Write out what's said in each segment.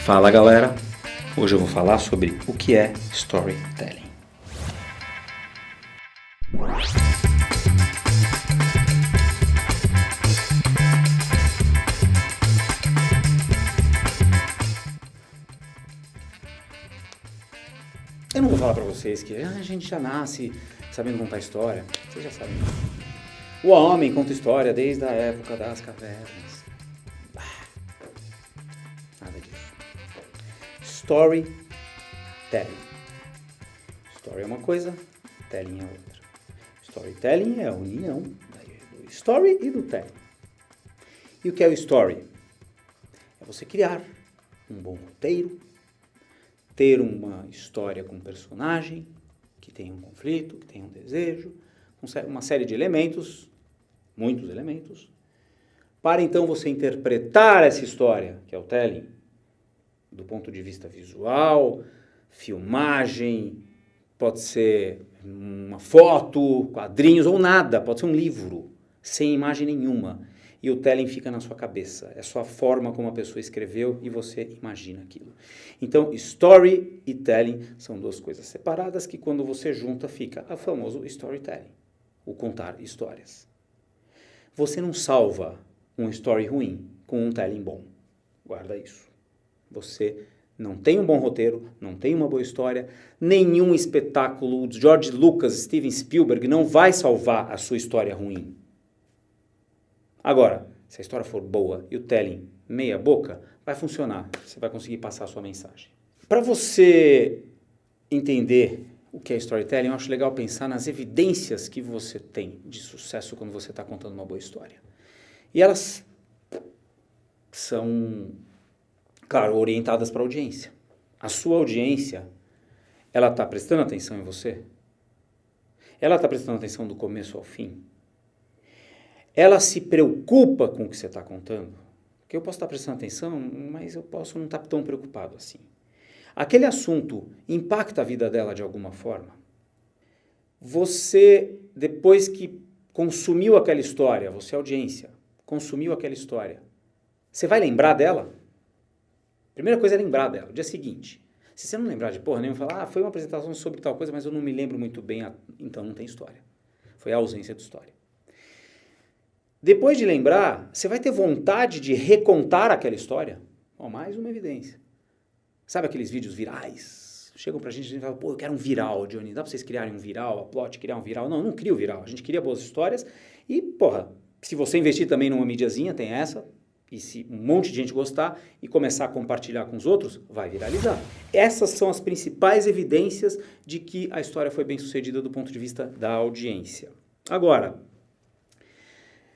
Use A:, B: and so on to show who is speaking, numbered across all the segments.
A: Fala galera, hoje eu vou falar sobre o que é storytelling. Eu não vou falar pra vocês que a gente já nasce sabendo contar história, vocês já sabem. O homem conta história desde a época das cavernas. Nada disso. Storytelling. Story é uma coisa, telling é outra. Storytelling é a união do story e do telling. E o que é o story? É você criar um bom roteiro, ter uma história com um personagem que tem um conflito, que tem um desejo, uma série de elementos, muitos elementos, para então você interpretar essa história, que é o telling, do ponto de vista visual, filmagem, pode ser uma foto, quadrinhos ou nada, pode ser um livro, sem imagem nenhuma. E o telling fica na sua cabeça, é só a forma como a pessoa escreveu e você imagina aquilo. Então, story e telling são duas coisas separadas que quando você junta fica o famoso storytelling, o contar histórias. Você não salva um story ruim com um telling bom, guarda isso. Você não tem um bom roteiro, não tem uma boa história, nenhum espetáculo, George Lucas, Steven Spielberg não vai salvar a sua história ruim. Agora, se a história for boa e o telling meia boca, vai funcionar, você vai conseguir passar a sua mensagem. Para você entender o que é storytelling, eu acho legal pensar nas evidências que você tem de sucesso quando você está contando uma boa história. E elas são, claro, orientadas para a audiência. A sua audiência, ela está prestando atenção em você? Ela está prestando atenção do começo ao fim? Ela se preocupa com o que você está contando? Porque eu posso estar prestando atenção, mas eu posso não estar tão preocupado assim. Aquele assunto impacta a vida dela de alguma forma? Você, depois que consumiu aquela história, você audiência, consumiu aquela história, você vai lembrar dela? Primeira coisa é lembrar dela. O dia seguinte, se você não lembrar de porra nenhuma, falar, foi uma apresentação sobre tal coisa, mas eu não me lembro muito bem, então não tem história. Foi a ausência de história. Depois de lembrar, você vai ter vontade de recontar aquela história? Mais uma evidência. Sabe aqueles vídeos virais? Chegam pra gente e falam, pô, eu quero um viral, Johnny. Dá pra vocês criarem um viral, a plot, criar um viral? Não, não cria o viral. A gente cria boas histórias e, porra, se você investir também numa mídiazinha, tem essa, e se um monte de gente gostar e começar a compartilhar com os outros, vai viralizar. Essas são as principais evidências de que a história foi bem sucedida do ponto de vista da audiência. Agora,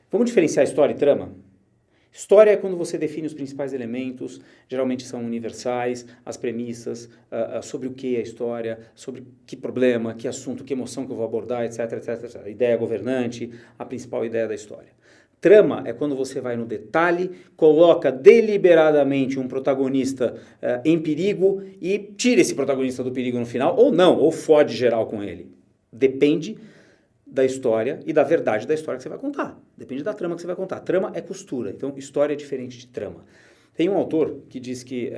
A: vamos diferenciar história e trama? História é quando você define os principais elementos, geralmente são universais, as premissas, sobre o que é a história, sobre que problema, que assunto, que emoção que eu vou abordar, etc, etc, etc. A ideia governante, a principal ideia da história. Trama é quando você vai no detalhe, coloca deliberadamente um protagonista em perigo e tira esse protagonista do perigo no final, ou não, ou fode geral com ele. Depende da história e da verdade da história que você vai contar. Depende da trama que você vai contar. Trama é costura, então história é diferente de trama. Tem um autor que diz que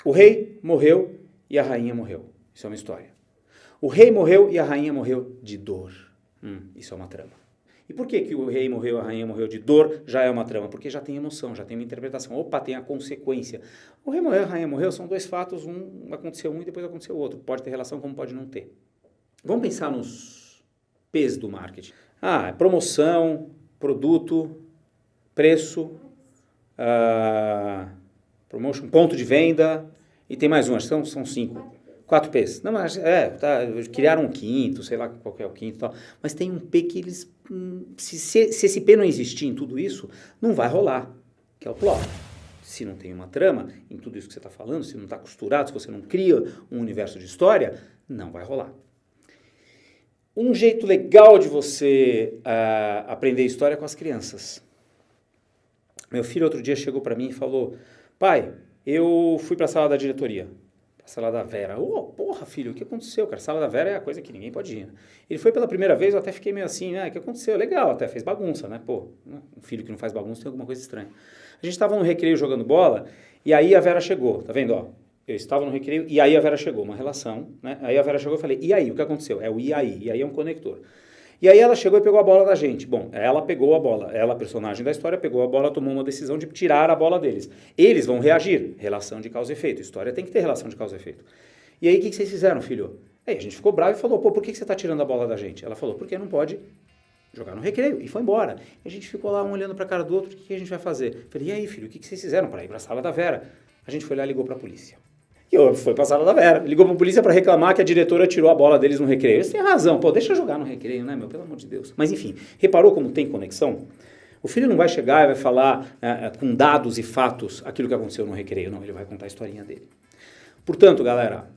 A: o rei morreu e a rainha morreu. Isso é uma história. O rei morreu e a rainha morreu de dor. Isso é uma trama. E por que o rei morreu e a rainha morreu de dor já é uma trama? Porque já tem emoção, já tem uma interpretação. Opa, tem a consequência. O rei morreu e a rainha morreu são dois fatos, aconteceu um e depois aconteceu o outro. Pode ter relação como pode não ter. Vamos pensar nos P's do marketing. Promoção, produto, preço, promotion, ponto de venda, e tem mais um, acho que são 5. 4 P's. Não, mas criaram um quinto, sei lá qual que é o quinto e tal. Mas tem um P que eles, se esse P não existir em tudo isso, não vai rolar, que é o plot. Se não tem uma trama em tudo isso que você está falando, se não está costurado, se você não cria um universo de história, não vai rolar. Um jeito legal de você aprender história é com as crianças. Meu filho outro dia chegou para mim e falou, pai, eu fui para a sala da diretoria. Sala da Vera. Porra, filho, o que aconteceu, cara? Sala da Vera é a coisa que ninguém pode ir. Né? Ele foi pela primeira vez, eu até fiquei meio assim, né? O que aconteceu? Legal, até fez bagunça, né? Pô, um filho que não faz bagunça tem alguma coisa estranha. A gente tava no recreio jogando bola, e aí a Vera chegou, tá vendo, ó? Eu estava no recreio, e aí a Vera chegou, uma relação, né? Aí a Vera chegou e falei, e aí, o que aconteceu? É o e aí é um conector. E aí ela chegou e pegou a bola da gente. Bom, ela pegou a bola, ela, personagem da história, pegou a bola, tomou uma decisão de tirar a bola deles. Eles vão reagir, relação de causa e efeito. História tem que ter relação de causa e efeito. E aí, o que vocês fizeram, filho? Aí a gente ficou bravo e falou, pô, por que você está tirando a bola da gente? Ela falou, porque não pode jogar no recreio. E foi embora. E a gente ficou lá, um olhando para a cara do outro, o que a gente vai fazer? Eu falei, e aí, filho, o que vocês fizeram para ir para a sala da Vera? A gente foi lá e ligou para a polícia. E foi para a sala da Vera. Ligou para a polícia para reclamar que a diretora tirou a bola deles no recreio. Eles têm razão, pô, deixa eu jogar no recreio, né, meu? Pelo amor de Deus. Mas enfim, reparou como tem conexão? O filho não vai chegar e vai falar com dados e fatos aquilo que aconteceu no recreio. Não, ele vai contar a historinha dele. Portanto, galera,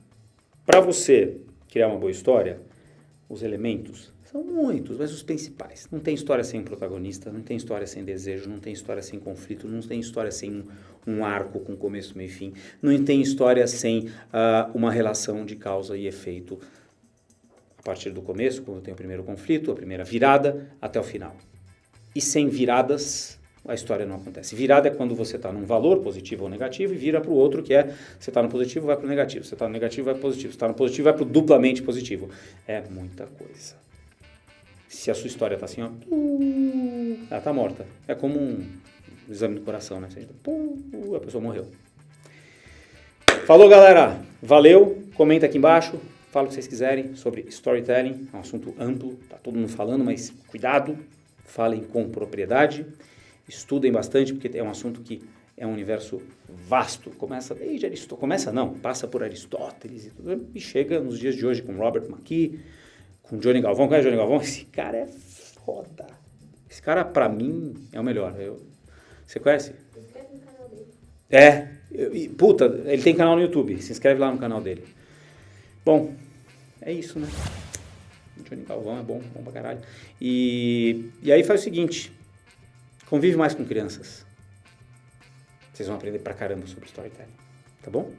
A: para você criar uma boa história, os elementos são muitos, mas os principais. Não tem história sem protagonista, não tem história sem desejo, não tem história sem conflito, não tem história sem um arco com começo, meio e fim, não tem história sem uma relação de causa e efeito a partir do começo, quando tem o primeiro conflito, a primeira virada, até o final. E sem viradas, a história não acontece. Virada é quando você está num valor positivo ou negativo e vira para o outro, que é você está no positivo, vai para o negativo. Você está no negativo, vai para o positivo. Você está no positivo, vai para o duplamente positivo. É muita coisa. Se a sua história está assim, ó, ela está morta. É como um exame do coração, né? A pessoa morreu. Falou, galera. Valeu. Comenta aqui embaixo. Fala o que vocês quiserem sobre storytelling. É um assunto amplo. Tá todo mundo falando, mas cuidado. Falem com propriedade. Estudem bastante, porque é um assunto que é um universo vasto. Começa desde Aristóteles. Começa não, passa por Aristóteles e tudo. E chega nos dias de hoje com Robert McKee, com Johnny Galvão. Qual é Johnny Galvão? Esse cara é foda. Esse cara, pra mim, é o melhor. Você conhece? Se inscreve no canal dele. Puta, ele tem canal no YouTube. Se inscreve lá no canal dele. Bom, é isso, né? Johnny Galvão é bom pra caralho. E aí faz o seguinte, convive mais com crianças. Vocês vão aprender pra caramba sobre storytelling, tá bom?